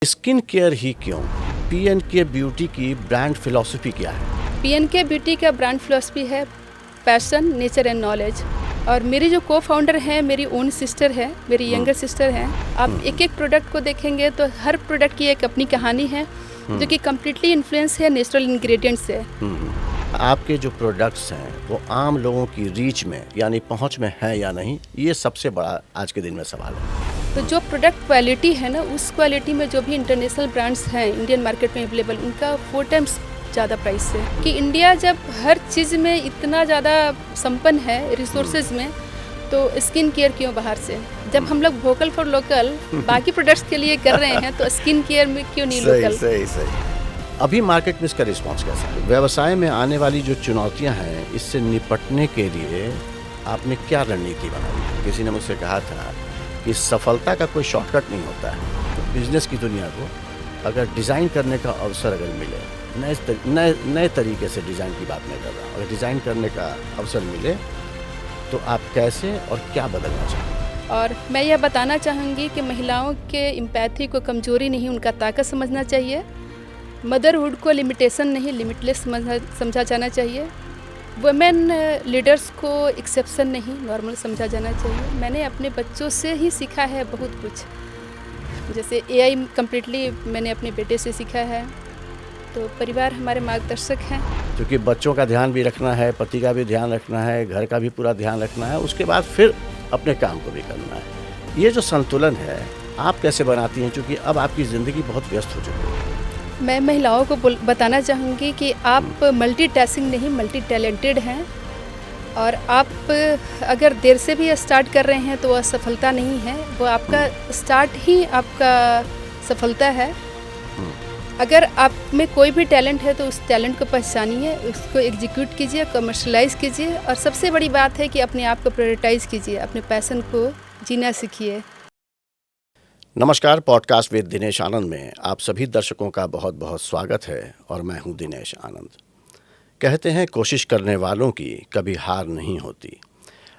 Skin care ही क्यों? PNK beauty की brand philosophy क्या है? पीएनके ब्यूटी का ब्रांड फिलॉसफी है पैशन, नेचर एंड नॉलेज। और मेरी जो को फाउंडर हैं मेरी ओन सिस्टर है, मेरी यंगर सिस्टर हैं। आप एक एक प्रोडक्ट को देखेंगे तो हर प्रोडक्ट की एक अपनी कहानी है जो कि कम्प्लीटली इन्फ्लुएंस है नेचुरल इंग्रेडिएंट्स से। आपके जो प्रोडक्ट्स हैं वो आम लोगों की रीच में यानी पहुंच में है या नहीं, ये सबसे बड़ा आज के दिन में सवाल है। तो जो प्रोडक्ट क्वालिटी है ना, उस क्वालिटी में जो भी इंटरनेशनल ब्रांड्स हैं इंडियन मार्केट में अवेलेबल, उनका 4 टाइम्स ज़्यादा प्राइस है। कि इंडिया जब हर चीज़ में इतना ज़्यादा संपन्न है रिसोर्सेज में, तो स्किन केयर क्यों बाहर से? जब हम लोग वोकल फॉर लोकल बाकी प्रोडक्ट्स के लिए कर रहे हैं तो स्किन केयर में क्यों नहीं लोकल? सही। अभी मार्केट में इसका रिस्पांस कैसा है? व्यवसाय में आने वाली जो चुनौतियां हैं, इससे निपटने के लिए आपने क्या रणनीति बनाई? किसी ने मुझसे कहा था कि सफलता का कोई शॉर्टकट नहीं होता है। तो बिजनेस की दुनिया को अगर डिज़ाइन करने का अवसर अगर मिले, नए तरीके से डिज़ाइन की बात नहीं कर रहा हूँ, अगर डिज़ाइन करने का अवसर मिले तो आप कैसे और क्या बदलना चाहेंगे? और मैं यह बताना चाहूँगी कि महिलाओं के एम्पैथी को कमजोरी नहीं, उनका ताकत समझना चाहिए। मदरहुड को लिमिटेशन नहीं, लिमिटलेस समझा जाना चाहिए। वुमेन लीडर्स को एक्सेप्शन नहीं, नॉर्मल समझा जाना चाहिए। मैंने अपने बच्चों से ही सीखा है बहुत कुछ। जैसे एआई कम्प्लीटली मैंने अपने बेटे से सीखा है। तो परिवार हमारे मार्गदर्शक हैं। क्योंकि बच्चों का ध्यान भी रखना है, पति का भी ध्यान रखना है, घर का भी पूरा ध्यान रखना है, उसके बाद फिर अपने काम को भी करना है। ये जो संतुलन है आप कैसे बनाती हैं, क्योंकि अब आपकी ज़िंदगी बहुत व्यस्त हो चुकी है? मैं महिलाओं को बताना चाहूँगी कि आप मल्टीटास्किंग नहीं, मल्टी टैलेंटेड हैं। और आप अगर देर से भी स्टार्ट कर रहे हैं तो वह सफलता नहीं है, वो आपका स्टार्ट ही आपका सफलता है। अगर आप में कोई भी टैलेंट है तो उस टैलेंट को पहचानिए, उसको एग्जीक्यूट कीजिए, कमर्शलाइज कीजिए। और सबसे बड़ी बात है कि अपने आप को प्रायोरिटाइज कीजिए, अपने पैशन को जीना सीखिए। नमस्कार, पॉडकास्ट विद दिनेश आनंद में आप सभी दर्शकों का बहुत बहुत स्वागत है और मैं हूं दिनेश आनंद। कहते हैं कोशिश करने वालों की कभी हार नहीं होती।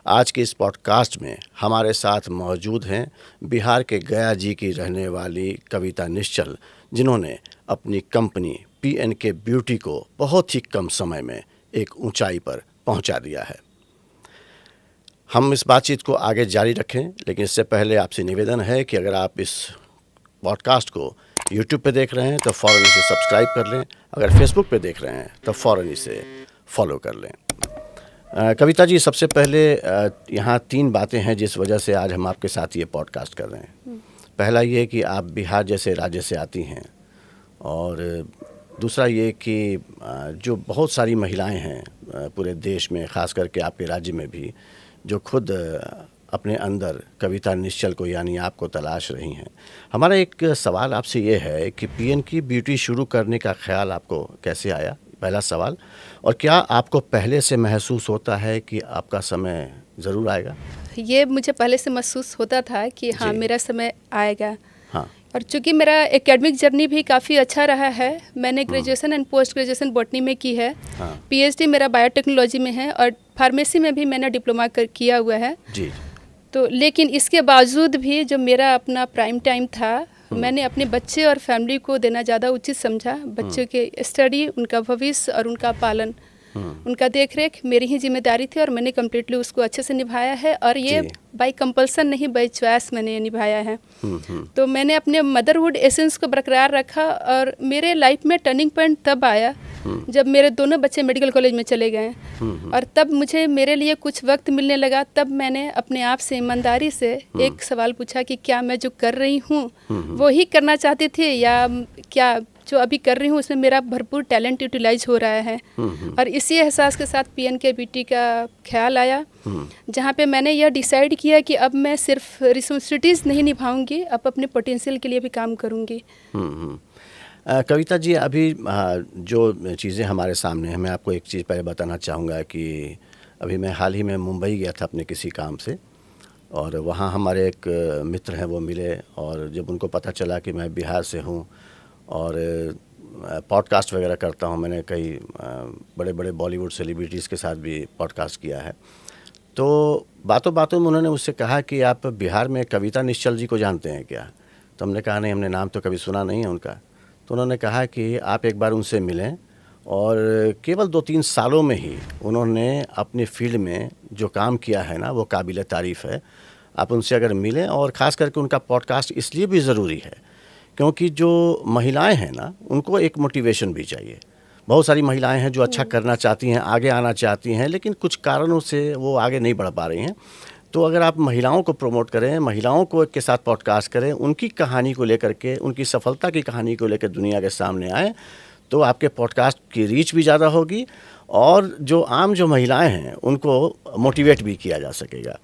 आज के इस पॉडकास्ट में हमारे साथ मौजूद हैं बिहार के गया जी की रहने वाली कविता निश्चल, जिन्होंने अपनी कंपनी पीएनके ब्यूटी को बहुत ही कम समय में एक ऊंचाई पर पहुंचा दिया है। हम इस बातचीत को आगे जारी रखें, लेकिन इससे पहले आपसे निवेदन है कि अगर आप इस पॉडकास्ट को यूट्यूब पे देख रहे हैं तो फ़ौरन इसे सब्सक्राइब कर लें, अगर फेसबुक पे देख रहे हैं तो फ़ौरन इसे फॉलो कर लें। कविता जी, सबसे पहले यहाँ 3 बातें हैं जिस वजह से आज हम आपके साथ ये पॉडकास्ट कर रहे हैं। पहला ये कि आप बिहार जैसे राज्य से आती हैं, और दूसरा ये कि जो बहुत सारी महिलाएं हैं पूरे देश में, ख़ास करके आपके राज्य में भी, जो खुद अपने अंदर कविता निश्चल को यानी आपको तलाश रही हैं। हमारा एक सवाल आपसे ये है कि पीएनके ब्यूटी शुरू करने का ख्याल आपको कैसे आया, पहला सवाल। और क्या आपको पहले से महसूस होता है कि आपका समय ज़रूर आएगा? ये मुझे पहले से महसूस होता था कि हाँ, मेरा समय आएगा। हाँ। और चूँकि मेरा एकेडमिक जर्नी भी काफ़ी अच्छा रहा है, मैंने graduation and post graduation botany में की है। पीएचडी मेरा बायोटेक्नोलॉजी में है और फार्मेसी में भी मैंने डिप्लोमा किया हुआ है जी। तो लेकिन इसके बावजूद भी जो मेरा अपना प्राइम टाइम था, मैंने अपने बच्चे और फैमिली को देना ज़्यादा उचित समझा। बच्चों के स्टडी, उनका भविष्य और उनका पालन, उनका देखरेख मेरी ही जिम्मेदारी थी और मैंने कम्प्लीटली उसको अच्छे से निभाया है। और ये बाय कंपल्सन नहीं, बाय चॉइस मैंने ये निभाया है। तो मैंने अपने मदरहुड एसेंस को बरकरार रखा। और मेरे लाइफ में टर्निंग पॉइंट तब आया जब मेरे दोनों बच्चे मेडिकल कॉलेज में चले गए। और तब मुझे मेरे लिए कुछ वक्त मिलने लगा। तब मैंने अपने आप से ईमानदारी से एक सवाल पूछा कि क्या मैं जो कर रही हूँ वो ही करना चाहती थी, या क्या जो अभी कर रही हूँ उसमें मेरा भरपूर टैलेंट यूटिलाइज हो रहा है। और इसी एहसास के साथ पीएनके ब्यूटी का ख्याल आया, जहाँ पे मैंने यह डिसाइड किया कि अब मैं सिर्फ रिस्पॉन्सिबिलिटीज़ नहीं निभाऊंगी, अब अपने पोटेंशियल के लिए भी काम करूंगी। कविता जी, अभी जो चीज़ें हमारे सामने हैं, मैं आपको एक चीज़ पहले बताना चाहूँगा कि अभी मैं हाल ही में मुंबई गया था अपने किसी काम से, और वहाँ हमारे एक मित्र हैं, वो मिले। और जब उनको पता चला कि मैं बिहार से हूँ और पॉडकास्ट वगैरह करता हूँ, मैंने कई बड़े बड़े बॉलीवुड सेलिब्रिटीज़ के साथ भी पॉडकास्ट किया है, तो बातों बातों में उन्होंने मुझसे कहा कि आप बिहार में कविता निश्चल जी को जानते हैं क्या? तो हमने कहा नहीं, हमने नाम तो कभी सुना नहीं है उनका। तो उन्होंने कहा कि आप एक बार उनसे मिलें, और केवल 2-3 सालों में ही उन्होंने अपनी फील्ड में जो काम किया है ना, वो काबिल तारीफ़ है। आप उनसे अगर मिलें, और ख़ास करके उनका पॉडकास्ट इसलिए भी ज़रूरी है क्योंकि जो महिलाएं हैं ना, उनको एक मोटिवेशन भी चाहिए। बहुत सारी महिलाएं हैं जो अच्छा करना चाहती हैं, आगे आना चाहती हैं, लेकिन कुछ कारणों से वो आगे नहीं बढ़ पा रही हैं। तो अगर आप महिलाओं को प्रमोट करें, महिलाओं को के साथ पॉडकास्ट करें, उनकी कहानी को लेकर के, उनकी सफलता की कहानी को लेकर दुनिया के सामने आए, तो आपके पॉडकास्ट की रीच भी ज़्यादा होगी, और जो महिलाएं हैं उनको मोटिवेट भी किया जा सकेगा।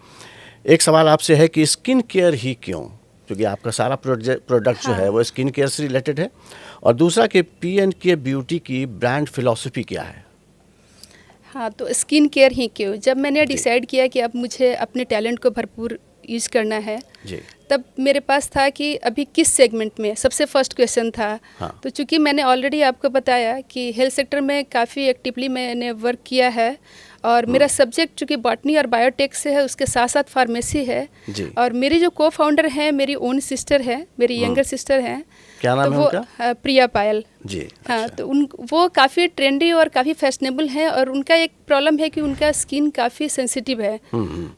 एक सवाल आपसे है कि स्किन केयर ही क्यों, क्योंकि आपका सारा प्रोडक्ट जो है वो स्किन केयर से रिलेटेड है। और दूसरा कि P&K ब्यूटी की ब्रांड फिलॉसफी क्या है? हाँ, तो स्किन केयर ही क्यों, जब मैंने डिसाइड किया कि अब मुझे अपने टैलेंट को भरपूर यूज़ करना है जी। तब मेरे पास था कि अभी किस सेगमेंट में, सबसे फर्स्ट क्वेश्चन था। हाँ। तो चूंकि मैंने ऑलरेडी आपको बताया कि हेल्थ सेक्टर में काफ़ी एक्टिवली मैंने वर्क किया है, और मेरा सब्जेक्ट चूँकि बॉटनी और बायोटेक से है, उसके साथ साथ फार्मेसी है जी। और मेरी जो को फाउंडर है मेरी ओन सिस्टर है, मेरी यंगर सिस्टर है। क्या नाम है उनका? प्रिया पायल जी। हाँ, अच्छा। तो वो काफ़ी ट्रेंडी और काफ़ी फैशनेबल हैं, और उनका एक प्रॉब्लम है कि उनका स्किन काफ़ी सेंसिटिव है।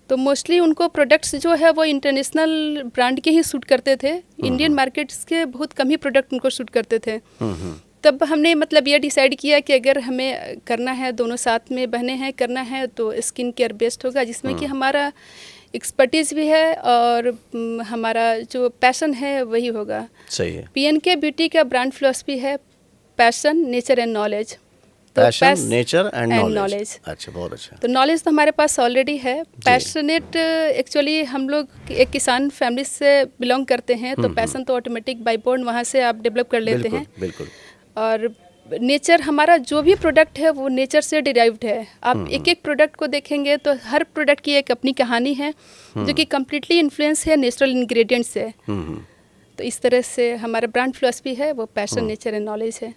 तो मोस्टली उनको प्रोडक्ट्स जो है वो इंटरनेशनल ब्रांड के ही सूट करते थे, इंडियन मार्केट्स के बहुत कम ही प्रोडक्ट उनको सूट करते थे। तब हमने मतलब ये डिसाइड किया कि अगर हमें करना है, दोनों साथ में बहने हैं, करना है तो स्किन केयर बेस्ट होगा, जिसमें कि हमारा एक्सपर्टीज़ भी है और हमारा जो पैशन है वही होगा। सही है। P&K ब्यूटी का ब्रांड फिलॉसफी है passion, nature and knowledge. Passion, nature and knowledge. Knowledge. अच्छा, बहुत अच्छा। तो नॉलेज तो हमारे पास ऑलरेडी है। पैशनेट एक्चुअली हम लोग एक किसान फैमिली से बिलोंग करते हैं, तो पैशन तो ऑटोमेटिक बाय बॉर्न वहाँ से आप डेवलप कर लेते हैं। बिल्कुल। और नेचर, हमारा जो भी प्रोडक्ट है वो नेचर से डिराइव्ड है। आप एक एक प्रोडक्ट को देखेंगे तो हर प्रोडक्ट की एक अपनी कहानी है जो कि कम्प्लीटली इन्फ्लुएंस है नेचुरल इंग्रेडिएंट्स से। तो इस तरह से हमारा ब्रांड फिलॉसफी है वो पैशन, नेचर एंड नॉलेज है।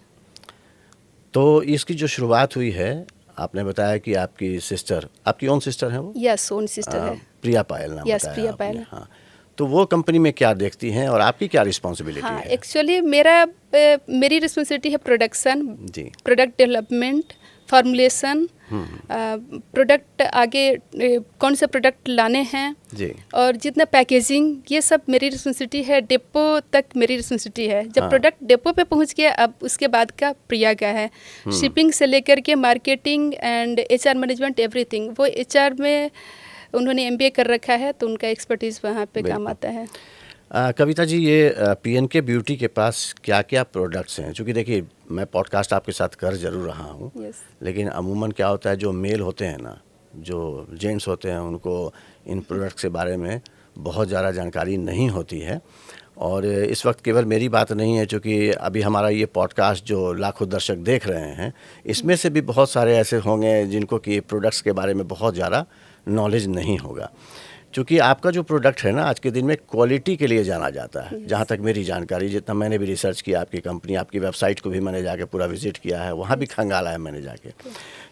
तो इसकी जो शुरुआत हुई है, आपने बताया कि आपकी सिस्टर, आपकी ओन सिस्टर है वो? यस, ओन सिस्टर है। प्रिया पायल नाम बताया। यस, प्रिया पायल। हाँ, तो वो कंपनी में क्या देखती हैं और आपकी क्या रिस्पॉन्सिबिलिटी हाँ, है? एक्चुअली मेरी रिस्पॉन्सिबिलिटी है production, product development, formulation, product आगे कौन से प्रोडक्ट लाने हैं जी, और जितना पैकेजिंग, ये सब मेरी रिस्पॉन्सिबिलिटी है। डिपो तक मेरी रिस्पॉन्सिबिलिटी है। जब प्रोडक्ट डिपो पे पहुंच गया, अब उसके बाद का प्रिया का है। शिपिंग से लेकर के marketing and HR management, everything. वो HR में उन्होंने MBA कर रखा है, तो उनका एक्सपर्टीज़ वहाँ पे काम आता है। कविता जी, ये P&K ब्यूटी के पास क्या क्या प्रोडक्ट्स हैं? क्योंकि देखिए, मैं पॉडकास्ट आपके साथ कर ज़रूर रहा हूँ, लेकिन अमूमन क्या होता है, जो मेल होते हैं ना, जो जेंट्स होते हैं, उनको इन प्रोडक्ट्स के बारे में बहुत ज़्यादा जानकारी नहीं होती है। और इस वक्त केवल मेरी बात नहीं है, क्योंकि अभी हमारा ये पॉडकास्ट जो लाखों दर्शक देख रहे हैं, इसमें से भी बहुत सारे ऐसे होंगे जिनको कि प्रोडक्ट्स के बारे में बहुत ज़्यादा नॉलेज नहीं होगा। क्योंकि आपका जो प्रोडक्ट है ना, आज के दिन में क्वालिटी के लिए जाना जाता है। जहाँ तक मेरी जानकारी, जितना मैंने भी रिसर्च किया आपकी कंपनी, आपकी वेबसाइट को भी मैंने जाके पूरा विजिट किया है, वहाँ भी खंगाला है मैंने जाके।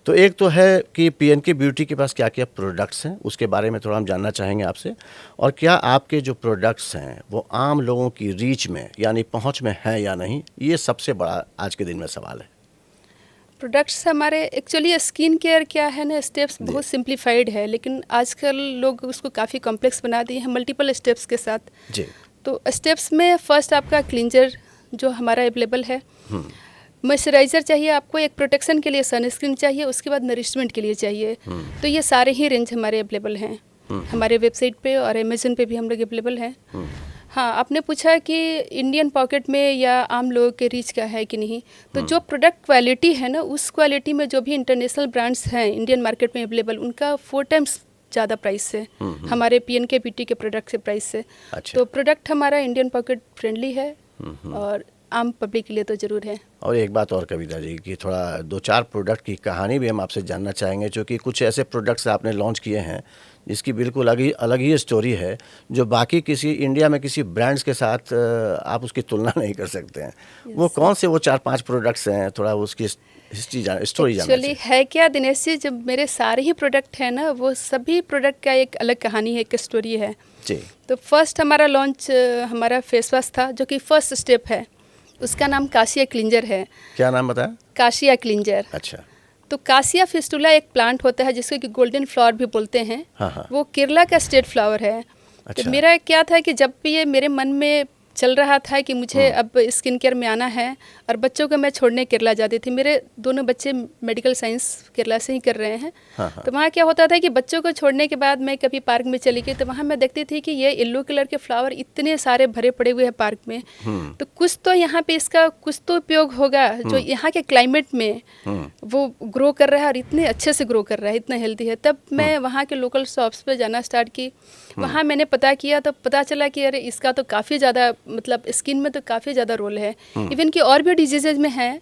तो एक तो है कि P&K ब्यूटी के पास क्या क्या प्रोडक्ट्स हैं, उसके बारे में थोड़ा हम जानना चाहेंगे आपसे। और क्या आपके जो प्रोडक्ट्स हैं वो आम लोगों की रीच में, यानी पहुँच में हैं या नहीं, ये सबसे बड़ा आज के दिन में सवाल है। प्रोडक्ट्स हमारे एक्चुअली स्किन केयर क्या है ना, स्टेप्स बहुत सिंप्लीफाइड है, लेकिन आजकल लोग उसको काफ़ी कॉम्प्लेक्स बना दिए हैं मल्टीपल स्टेप्स के साथ। जी। तो स्टेप्स में फर्स्ट आपका क्लींजर जो हमारा अवेलेबल है, मॉइस्चराइज़र चाहिए आपको, एक प्रोटेक्शन के लिए सनस्क्रीन चाहिए, उसके बाद नरिशमेंट के लिए चाहिए। तो ये सारे ही रेंज हमारे अवेलेबल हैं हमारे वेबसाइट पे, और अमेज़न पे भी हम लोग अवेलेबल हैं। हाँ, आपने पूछा कि इंडियन पॉकेट में या आम लोगों के रीच का है कि नहीं, तो जो प्रोडक्ट क्वालिटी है ना, उस क्वालिटी में जो भी इंटरनेशनल ब्रांड्स हैं इंडियन मार्केट में अवेलेबल, उनका 4 टाइम्स ज़्यादा प्राइस से हमारे P&K ब्यूटी के प्रोडक्ट से प्राइस से। अच्छा। तो प्रोडक्ट हमारा इंडियन पॉकेट फ्रेंडली है और आम पब्लिक के लिए तो ज़रूर है। और एक बात और कविता जी, कि थोड़ा 2-4 प्रोडक्ट की कहानी भी हम आपसे जानना चाहेंगे, क्योंकि कुछ ऐसे प्रोडक्ट्स आपने लॉन्च किए हैं जिसकी बिल्कुल अलग ही स्टोरी है, जो बाकी किसी इंडिया में किसी ब्रांड्स के साथ आप उसकी तुलना नहीं कर सकते हैं। वो कौन से वो 4-5 प्रोडक्ट्स हैं, थोड़ा उसकी हिस्ट्री स्टोरी जानना चाहिए। है क्या दिनेश जी, जब मेरे सारे ही प्रोडक्ट हैं ना, वो सभी प्रोडक्ट का एक अलग कहानी है, एक स्टोरी है। जी। तो फर्स्ट हमारा लॉन्च हमारा फेस वॉश था, जो कि फर्स्ट स्टेप है। उसका नाम कासिया क्लिंजर है। क्या नाम बताया? कासिया क्लिंजर। अच्छा। तो कासिया फिस्टुला एक प्लांट होता है जिसको कि गोल्डन फ्लावर भी बोलते हैं। हाँ। वो केरला का स्टेट फ्लावर है। अच्छा। तो मेरा क्या था कि जब भी ये मेरे मन में चल रहा था कि मुझे अब स्किन केयर में आना है, और बच्चों को मैं छोड़ने केरला जाती थी। मेरे दोनों बच्चे मेडिकल साइंस केरला से ही कर रहे हैं। हाँ। तो वहाँ क्या होता था कि बच्चों को छोड़ने के बाद मैं कभी पार्क में चली गई, तो वहाँ मैं देखती थी कि ये येलो कलर के फ्लावर इतने सारे भरे पड़े हुए हैं पार्क में। तो कुछ तो यहाँ पे इसका कुछ तो उपयोग होगा जो यहाँ के क्लाइमेट में वो ग्रो कर रहा है, और इतने अच्छे से ग्रो कर रहा है, इतना हेल्दी है। तब मैं वहाँ के लोकल शॉप्स पे जाना स्टार्ट की। वहाँ मैंने पता किया तो पता चला कि अरे इसका तो काफ़ी ज़्यादा मतलब स्किन में तो काफ़ी ज़्यादा रोल है। इवन कि और भी डिजीजेज में है,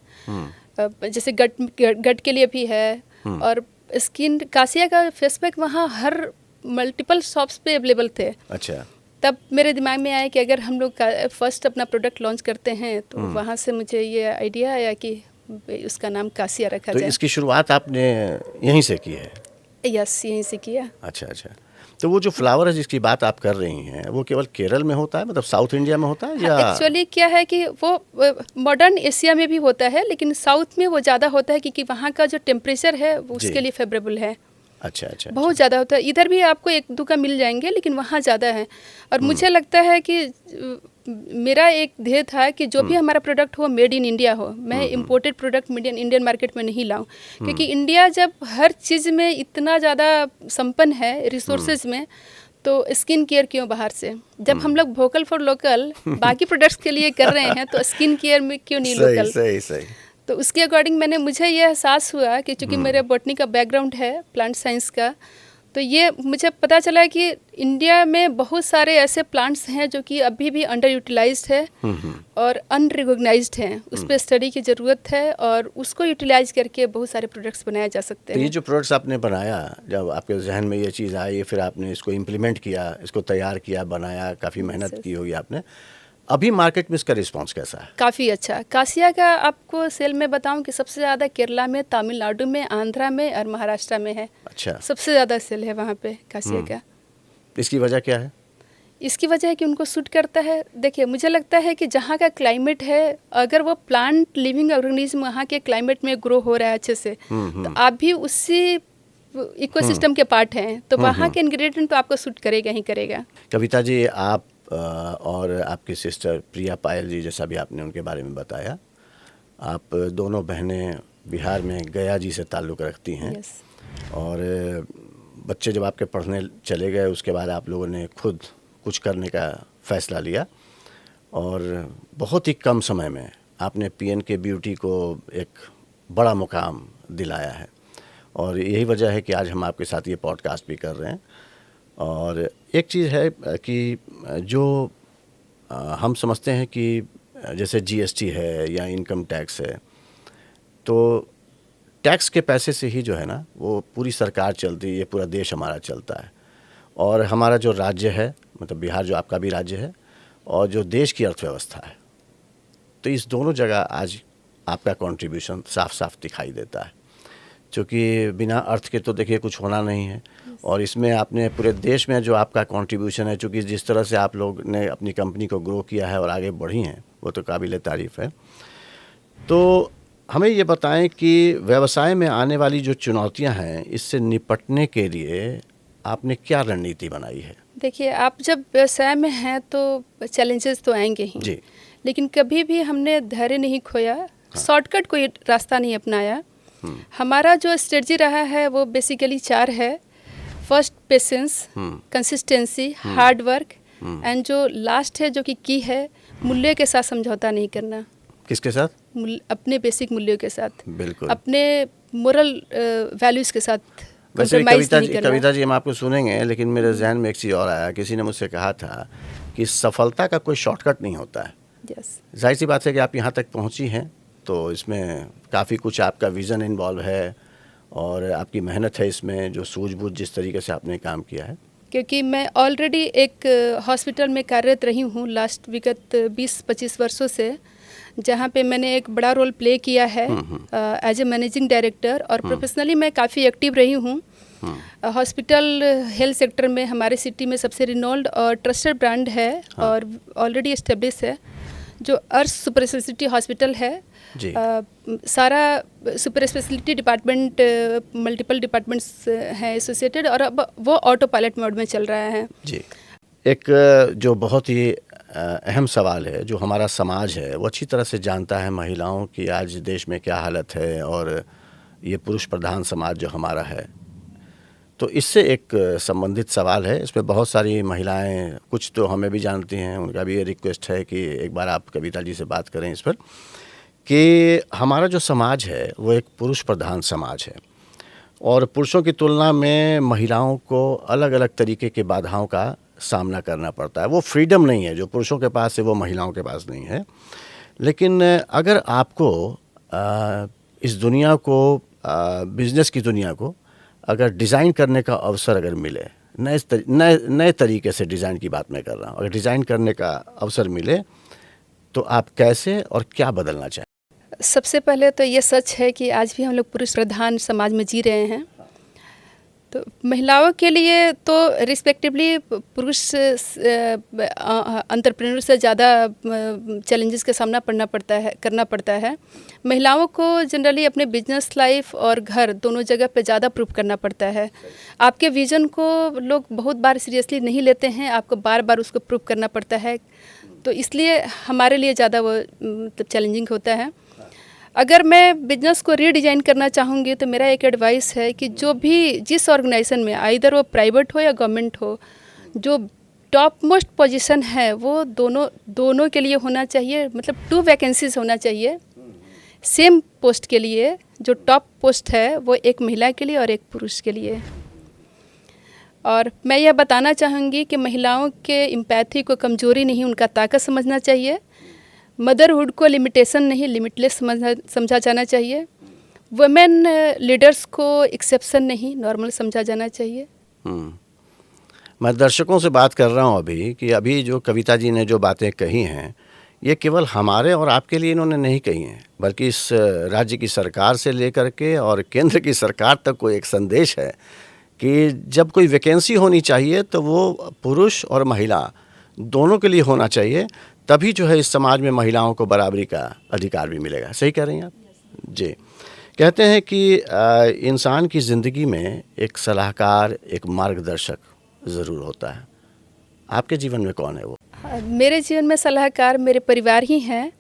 जैसे गट के लिए भी है। और स्किन कासिया का फेस पैक वहाँ हर मल्टीपल शॉप्स पे अवेलेबल थे। अच्छा। तब मेरे दिमाग में आया कि अगर हम लोग फर्स्ट अपना प्रोडक्ट लॉन्च करते हैं, तो वहाँ से मुझे ये आइडिया आया कि उसका नाम कासिया रखा जाए। तो इसकी शुरुआत आपने यहीं से की है? यस, यहीं से किया। अच्छा। तो वो जो फ्लावर है जिसकी बात आप कर रही हैं, वो केवल केरल में होता है, मतलब साउथ इंडिया में होता है, या? एक्चुअली क्या है कि वो मॉडर्न एशिया में भी होता है, लेकिन साउथ में वो ज़्यादा होता है क्योंकि वहाँ का जो टेम्परेचर है वो उसके लिए फेवरेबल है। अच्छा। बहुत ज़्यादा होता है। इधर भी आपको एक दो का मिल जाएंगे, लेकिन वहाँ ज़्यादा है। और मुझे लगता है कि मेरा एक ध्येय था कि जो भी हमारा प्रोडक्ट हो मेड इन इंडिया हो। मैं इम्पोर्टेड प्रोडक्ट इंडियन मार्केट में नहीं लाऊं, क्योंकि इंडिया जब हर चीज़ में इतना ज़्यादा संपन्न है रिसोर्सेज में, तो स्किन केयर क्यों बाहर से? जब हम लोग वोकल फॉर लोकल बाकी प्रोडक्ट्स के लिए कर रहे हैं, तो स्किन केयर में क्यों नहीं लोकल? सही। तो उसके अकॉर्डिंग मुझे ये एहसास हुआ कि चूँकि मेरे बॉटनी का बैकग्राउंड है, प्लांट साइंस का, तो ये मुझे पता चला कि इंडिया में बहुत सारे ऐसे प्लांट्स हैं जो कि अभी भी अंडर यूटिलाइज्ड है और अनरिकॉग्नाइज्ड हैं। उस पर स्टडी की ज़रूरत है, और उसको यूटिलाइज करके बहुत सारे प्रोडक्ट्स बनाए जा सकते हैं। तो ये जो प्रोडक्ट्स आपने बनाया, जब आपके जहन में ये चीज़ आई, फिर आपने इसको इम्प्लीमेंट किया, इसको तैयार किया, बनाया, काफ़ी मेहनत की होगी आपने। अभी मार्केट में इसका रिस्पांस कैसा है? काफ़ी अच्छा। कासिया का आपको सेल में बताऊं कि सबसे ज़्यादा केरला में, तमिलनाडु में, आंध्रा में और महाराष्ट्र में है। अच्छा। सबसे ज़्यादा सेल है वहाँ पे कासिया का। इसकी वजह क्या है? इसकी वजह है कि उनको सूट करता है। देखिए, मुझे लगता है कि जहाँ का क्लाइमेट है, अगर वो प्लांट लिविंग ऑर्गेनिज्म वहाँ के क्लाइमेट में ग्रो हो रहा है अच्छे से, तो आप भी उसी इकोसिस्टम के पार्ट हैं, तो वहाँ के इंग्रेडिएंट तो आपको सूट करेगा ही करेगा। कविता जी, आप और आपकी सिस्टर प्रिया पायल जी, जैसा भी आपने उनके बारे में बताया, आप दोनों बहनें बिहार में गया जी से ताल्लुक़ रखती हैं। yes. और बच्चे जब आपके पढ़ने चले गए, उसके बाद आप लोगों ने खुद कुछ करने का फ़ैसला लिया, और बहुत ही कम समय में आपने PNK ब्यूटी को एक बड़ा मुकाम दिलाया है। और यही वजह है कि आज हम आपके साथ ये पॉडकास्ट भी कर रहे हैं। और एक चीज़ है कि जो हम समझते हैं कि जैसे GST है या इनकम टैक्स है, तो टैक्स के पैसे से ही जो है ना, वो पूरी सरकार चलती है, ये पूरा देश हमारा चलता है। और हमारा जो राज्य है, मतलब बिहार जो आपका भी राज्य है, और जो देश की अर्थव्यवस्था है, तो इस दोनों जगह आज आपका कंट्रीब्यूशन साफ साफ दिखाई देता है। क्योंकि बिना अर्थ के तो देखिए कुछ होना नहीं है। और इसमें आपने पूरे देश में जो आपका कंट्रीब्यूशन है, चूँकि जिस तरह से आप लोग ने अपनी कंपनी को ग्रो किया है और आगे बढ़ी हैं, वो तो काबिल तारीफ़ है। तो हमें ये बताएं कि व्यवसाय में आने वाली जो चुनौतियां हैं, इससे निपटने के लिए आपने क्या रणनीति बनाई है? देखिए, आप जब व्यवसाय में हैं तो चैलेंजेस तो आएंगे ही जी। लेकिन कभी भी हमने धैर्य नहीं खोया, शॉर्टकट कोई रास्ता नहीं अपनाया। हमारा जो स्ट्रेटजी रहा है वो बेसिकली 4 है। First, patience, consistency, hard work, and जो लास्ट है, जो कि की है, मूल्य के साथ समझौता नहीं करना। किसके साथ? अपने बेसिक मूल्यों के साथ, बिल्कुल, अपने मोरल वैल्यूज़ के साथ वैसे कॉम्प्रोमाइज़ नहीं करना। कविता जी, हम आपको सुनेंगे, लेकिन मेरे जहन में एक चीज़ और आया। किसी ने मुझसे कहा था कि सफलता का कोई शॉर्टकट नहीं होता है। जाहिर सी बात है कि आप यहाँ तक पहुँची हैं, तो इसमें काफ़ी कुछ आपका विज़न इन्वॉल्व है और आपकी मेहनत है इसमें, जो सूझबूझ जिस तरीके से आपने काम किया है। क्योंकि मैं ऑलरेडी एक हॉस्पिटल में कार्यरत रही हूँ लास्ट विगत 20-25 वर्षों से, जहाँ पे मैंने एक बड़ा रोल प्ले किया है एज ए मैनेजिंग डायरेक्टर, और प्रोफेशनली मैं काफ़ी एक्टिव रही हूँ। हॉस्पिटल हेल्थ सेक्टर में हमारे सिटी में सबसे रिनोल्ड और ट्रस्टेड ब्रांड है। हाँ। और ऑलरेडी एस्टेब्लिश है जो अर्श सुपर स्पेशलिटी हॉस्पिटल है। जी। सारा super speciality department multiple departments हैं एसोसिएटेड, और अब वो ऑटो पायलट मोड में चल रहा है। जी। एक जो बहुत ही अहम सवाल है, जो हमारा समाज है वो अच्छी तरह से जानता है महिलाओं की आज देश में क्या हालत है, और ये पुरुष प्रधान समाज जो हमारा है, तो इससे एक संबंधित सवाल है। इसमें बहुत सारी महिलाएं, कुछ तो हमें भी जानती हैं, उनका भी ये रिक्वेस्ट है कि एक बार आप कविता जी से बात करें इस पर, कि हमारा जो समाज है वो एक पुरुष प्रधान समाज है, और पुरुषों की तुलना में महिलाओं को अलग अलग तरीके की बाधाओं का सामना करना पड़ता है। वो फ्रीडम नहीं है जो पुरुषों के पास है, वो महिलाओं के पास नहीं है। लेकिन अगर आपको इस दुनिया को, बिजनेस की दुनिया को अगर डिज़ाइन करने का अवसर अगर मिले, नए तरीके से डिज़ाइन की बात मैं कर रहा हूँ, अगर डिज़ाइन करने का अवसर मिले तो आप कैसे और क्या बदलना चाहें? सबसे पहले तो ये सच है कि आज भी हम लोग पुरुष प्रधान समाज में जी रहे हैं। तो महिलाओं के लिए तो रिस्पेक्टिवली पुरुष एंटरप्रेन्योर से ज़्यादा चैलेंजेस का सामना करना पड़ता है। महिलाओं को जनरली अपने बिजनेस लाइफ और घर दोनों जगह पे ज़्यादा प्रूव करना पड़ता है। आपके विजन को लोग बहुत बार सीरियसली नहीं लेते हैं, आपको बार बार उसको प्रूव करना पड़ता है, तो इसलिए हमारे लिए ज़्यादा वो चैलेंजिंग होता है। अगर मैं बिजनेस को रीडिज़ाइन करना चाहूँगी तो मेरा एक एडवाइस है कि जो भी जिस ऑर्गेनाइजेशन में, आइदर वो प्राइवेट हो या गवर्नमेंट हो, जो टॉप मोस्ट पोजीशन है वो दोनों के लिए होना चाहिए। मतलब 2 वैकेंसीज होना चाहिए सेम पोस्ट के लिए। जो टॉप पोस्ट है वो एक महिला के लिए और एक पुरुष के लिए। और मैं यह बताना चाहूँगी कि महिलाओं के एम्पैथी को कमज़ोरी नहीं, उनका ताकत समझना चाहिए। मदरहुड को लिमिटेशन नहीं, लिमिटलेस समझा जाना चाहिए। वुमेन लीडर्स को एक्सेप्शन नहीं, नॉर्मल समझा जाना चाहिए। मैं दर्शकों से बात कर रहा हूँ अभी कि अभी जो कविता जी ने जो बातें कही हैं, ये केवल हमारे और आपके लिए इन्होंने नहीं कही हैं, बल्कि इस राज्य की सरकार से लेकर के और केंद्र की सरकार तक को एक संदेश है कि जब कोई वैकेंसी होनी चाहिए तो वो पुरुष और महिला दोनों के लिए होना चाहिए, तभी जो है इस समाज में महिलाओं को बराबरी का अधिकार भी मिलेगा। सही कह रही हैं आप? जी। कहते हैं कि इंसान की ज़िंदगी में एक सलाहकार, एक मार्गदर्शक ज़रूर होता है। आपके जीवन में कौन है वो? मेरे जीवन में सलाहकार मेरे परिवार ही हैं,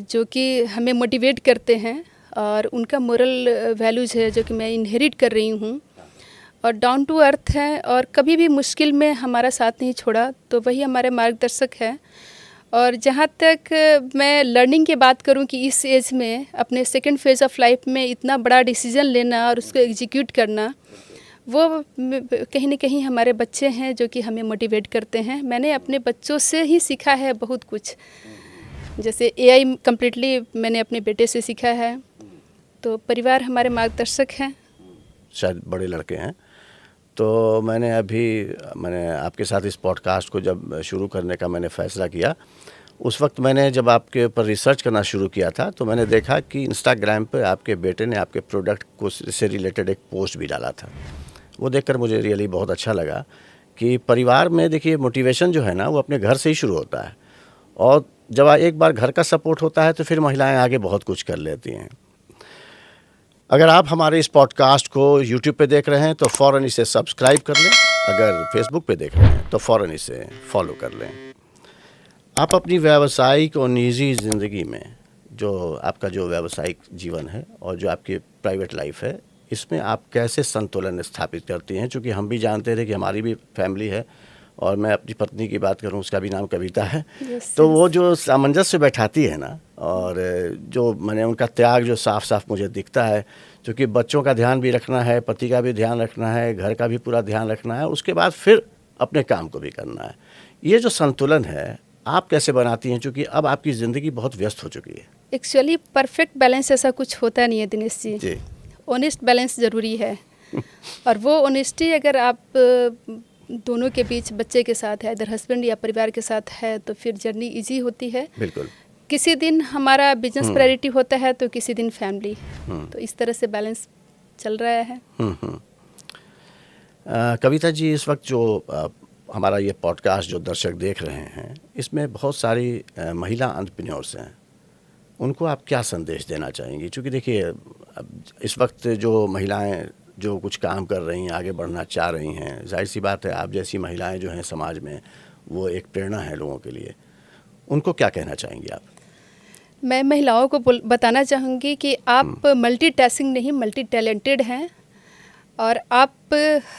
जो कि हमें मोटिवेट करते हैं, और उनका मोरल वैल्यूज़ है जो कि मैं इनहेरिट कर रही हूँ, और डाउन टू अर्थ है, और कभी भी मुश्किल में हमारा साथ नहीं छोड़ा, तो वही हमारे मार्गदर्शक है। और जहाँ तक मैं लर्निंग की बात करूँ कि इस एज में अपने सेकंड फेज़ ऑफ लाइफ में इतना बड़ा डिसीजन लेना और उसको एग्जीक्यूट करना, वो कहीं ना कहीं हमारे बच्चे हैं जो कि हमें मोटिवेट करते हैं। मैंने अपने बच्चों से ही सीखा है बहुत कुछ, जैसे AI कम्प्लीटली मैंने अपने बेटे से सीखा है। तो परिवार हमारे मार्गदर्शक हैं। शायद बड़े लड़के हैं। तो मैंने आपके साथ इस पॉडकास्ट को जब शुरू करने का मैंने फ़ैसला किया, उस वक्त मैंने जब आपके ऊपर रिसर्च करना शुरू किया था तो मैंने देखा कि इंस्टाग्राम पे आपके बेटे ने आपके प्रोडक्ट को से रिलेटेड एक पोस्ट भी डाला था। वो देखकर मुझे रियली बहुत अच्छा लगा कि परिवार में देखिए मोटिवेशन जो है ना वो अपने घर से ही शुरू होता है, और जब एक बार घर का सपोर्ट होता है तो फिर महिलाएं आगे बहुत कुछ कर लेती हैं। अगर आप हमारे इस पॉडकास्ट को YouTube पे देख रहे हैं तो फ़ौरन इसे सब्सक्राइब कर लें, अगर फेसबुक पे देख रहे हैं तो फ़ौरन इसे फॉलो कर लें। आप अपनी व्यावसायिक और निजी ज़िंदगी में, जो आपका जो व्यावसायिक जीवन है और जो आपकी प्राइवेट लाइफ है, इसमें आप कैसे संतुलन स्थापित करती हैं? क्योंकि हम भी जानते रहे कि हमारी भी फैमिली है, और मैं अपनी पत्नी की बात करूं, उसका भी नाम कविता है। तो वो जो सामंजस्य बैठाती है ना, और जो मैंने उनका त्याग जो साफ साफ मुझे दिखता है, क्योंकि बच्चों का ध्यान भी रखना है, पति का भी ध्यान रखना है, घर का भी पूरा ध्यान रखना है, उसके बाद फिर अपने काम को भी करना है। ये जो संतुलन है आप कैसे बनाती हैं, क्योंकि अब आपकी ज़िंदगी बहुत व्यस्त हो चुकी है? एक्चुअली परफेक्ट बैलेंस ऐसा कुछ होता नहीं है दिनेश जी। ऑनेस्ट बैलेंस ज़रूरी है। और वो ऑनेस्टी अगर आप दोनों के बीच, बच्चे के साथ है, इधर हस्बैंड या परिवार के साथ है, तो फिर जर्नी इजी होती है। बिल्कुल। किसी दिन हमारा बिजनेस प्रायोरिटी होता है तो किसी दिन फैमिली, तो इस तरह से बैलेंस चल रहा है। कविता जी, इस वक्त जो हमारा ये पॉडकास्ट जो दर्शक देख रहे हैं, इसमें बहुत सारी महिला एंटरप्रेन्योर्स हैं, उनको आप क्या संदेश देना चाहेंगी? क्योंकि देखिए, अब इस वक्त जो महिलाएं जो कुछ काम कर रही हैं, आगे बढ़ना चाह रही हैं, जाहिर सी बात है आप जैसी महिलाएं जो हैं समाज में, वो एक प्रेरणा है लोगों के लिए। उनको क्या कहना चाहेंगी आप? मैं महिलाओं को बताना चाहूँगी कि आप मल्टीटास्किंग नहीं, मल्टी टैलेंटेड हैं, और आप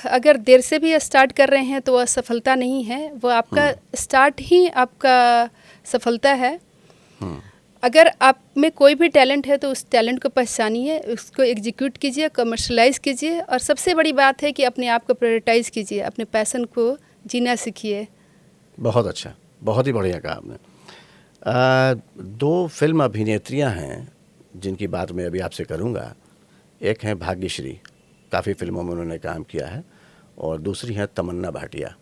अगर देर से भी स्टार्ट कर रहे हैं तो वह सफलता नहीं है, वो आपका स्टार्ट ही आपका सफलता है। अगर आप में कोई भी टैलेंट है तो उस टैलेंट को पहचानिए, उसको एग्जीक्यूट कीजिए, कमर्शलाइज कीजिए, और सबसे बड़ी बात है कि अपने आप को प्रायोरिटाइज कीजिए, अपने पैशन को जीना सीखिए। बहुत अच्छा, बहुत ही बढ़िया कहा आपने। 2 फिल्म अभिनेत्रियां हैं जिनकी बात मैं अभी आपसे करूंगा। एक हैं भाग्यश्री, काफ़ी फिल्मों में उन्होंने काम किया है, और दूसरी हैं तमन्ना भाटिया।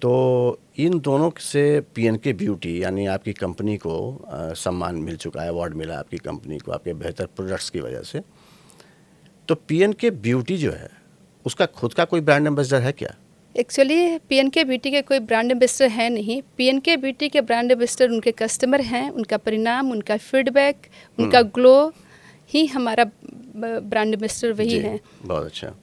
तो इन दोनों से पीएनके ब्यूटी यानी आपकी कंपनी को सम्मान मिल चुका है, अवार्ड मिला आपकी कंपनी को आपके बेहतर प्रोडक्ट्स की वजह से। तो पीएनके ब्यूटी जो है, उसका खुद का कोई ब्रांड एम्बेसडर है क्या? एक्चुअली पीएनके ब्यूटी के कोई ब्रांड एम्बेसडर है नहीं। पीएनके ब्यूटी के ब्रांड एम्बेसडर उनके कस्टमर हैं, उनका परिणाम, उनका फीडबैक, उनका ग्लो ही हमारा ब्रांड एम्बेसडर वही है। बहुत अच्छा।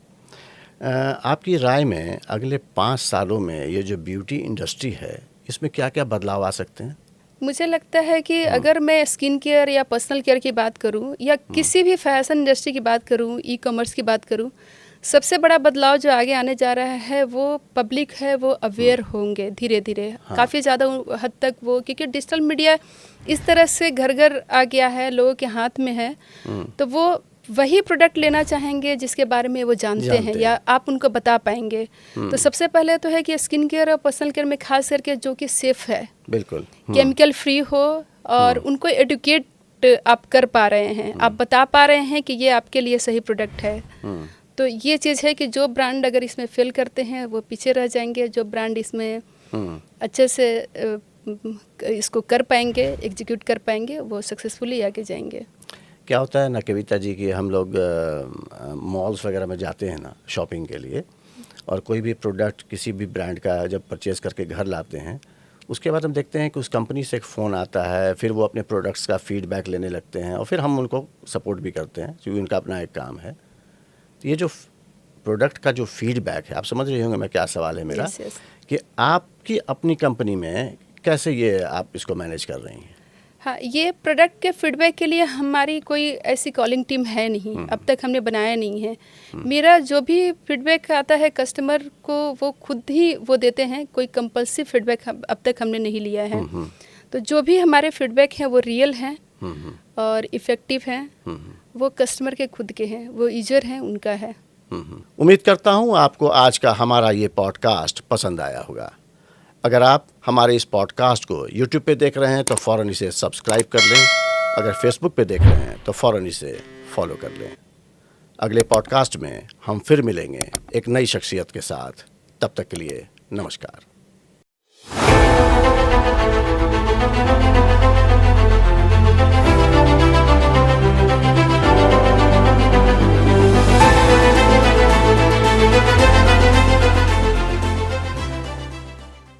आपकी राय में अगले 5 सालों में ये जो ब्यूटी इंडस्ट्री है, इसमें क्या क्या बदलाव आ सकते हैं? मुझे लगता है कि अगर मैं स्किन केयर या पर्सनल केयर की बात करूं, या किसी भी फैशन इंडस्ट्री की बात करूं, ई कॉमर्स की बात करूं, सबसे बड़ा बदलाव जो आगे आने जा रहा है वो पब्लिक है, वो अवेयर होंगे धीरे धीरे। काफ़ी ज़्यादा हद तक वो, क्योंकि डिजिटल मीडिया इस तरह से घर घर आ गया है, लोगों के हाथ में है, तो वो वही प्रोडक्ट लेना चाहेंगे जिसके बारे में वो जानते हैं या आप उनको बता पाएंगे। तो सबसे पहले तो है कि स्किन केयर और पर्सनल केयर में खास करके जो कि सेफ़ है, बिल्कुल केमिकल फ्री हो, और उनको एडुकेट आप कर पा रहे हैं, आप बता पा रहे हैं कि ये आपके लिए सही प्रोडक्ट है। तो ये चीज़ है कि जो ब्रांड अगर इसमें फेल करते हैं वो पीछे रह जाएंगे, जो ब्रांड इसमें अच्छे से इसको कर पाएंगे, एग्जीक्यूट कर पाएंगे, वो सक्सेसफुली आगे जाएंगे। क्या होता है ना कविता जी कि हम लोग मॉल्स वगैरह में जाते हैं ना शॉपिंग के लिए, और कोई भी प्रोडक्ट किसी भी ब्रांड का जब परचेज़ करके घर लाते हैं, उसके बाद हम देखते हैं कि उस कंपनी से एक फ़ोन आता है, फिर वो अपने प्रोडक्ट्स का फीडबैक लेने लगते हैं, और फिर हम उनको सपोर्ट भी करते हैं क्योंकि उनका अपना एक काम है। तो ये जो प्रोडक्ट का जो फीडबैक है, आप समझ रहे होंगे मैं क्या सवाल है मेरा, yes. कि आपकी अपनी कंपनी में कैसे ये आप इसको मैनेज कर रही हैं? हाँ, ये प्रोडक्ट के फीडबैक के लिए हमारी कोई ऐसी कॉलिंग टीम है नहीं, अब तक हमने बनाया नहीं है। मेरा जो भी फीडबैक आता है कस्टमर को वो खुद ही वो देते हैं, कोई कंपल्सिव फीडबैक अब तक हमने नहीं लिया है। तो जो भी हमारे फीडबैक हैं वो रियल हैं और इफ़ेक्टिव हैं, वो कस्टमर के खुद के हैं, वो यूजर हैं उनका है। उम्मीद करता हूँ आपको आज का हमारा ये पॉडकास्ट पसंद आया होगा। अगर आप हमारे इस पॉडकास्ट को YouTube पे देख रहे हैं तो फ़ौरन इसे सब्सक्राइब कर लें, अगर Facebook पे देख रहे हैं तो फ़ौरन इसे फॉलो कर लें। अगले पॉडकास्ट में हम फिर मिलेंगे एक नई शख्सियत के साथ। तब तक के लिए नमस्कार।